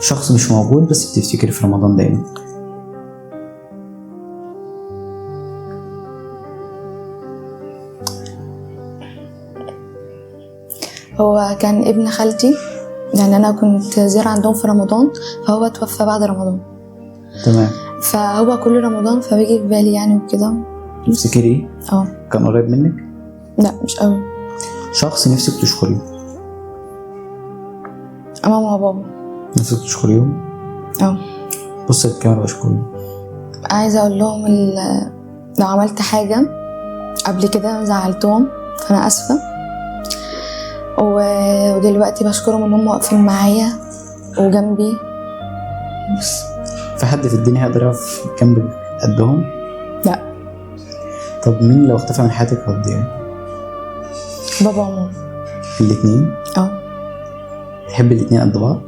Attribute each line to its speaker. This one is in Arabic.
Speaker 1: شخص مش موجود بس بتفتكري في رمضان دايما.
Speaker 2: هو كان ابن خالتي، يعني انا كنت زيارة عندهم في رمضان، فهو توفى بعد رمضان.
Speaker 1: تمام.
Speaker 2: فهو كل رمضان فبيجي في بالي يعني وكده.
Speaker 1: تفتكري كان قريب منك؟
Speaker 2: لا مش قوي.
Speaker 1: شخص نفسك تشكريه؟
Speaker 2: ماما وبابا.
Speaker 1: نفسك تشكريهم؟ بص الكاميرا واشكريهم.
Speaker 2: عايزة اقول لهم لو عملت حاجة قبل كده زعلتهم فانا اسفة، ودلوقتي بشكرهم ان هم واقفين معايا وجنبي بس.
Speaker 1: في حد في الدنيا هيقدر يقف جنبك قدهم؟
Speaker 2: لا.
Speaker 1: طب مين لو اختفى من حياتك هتضيعي؟
Speaker 2: بابا وماما.
Speaker 1: الاتنين؟ تحب الاتنين قد بعض؟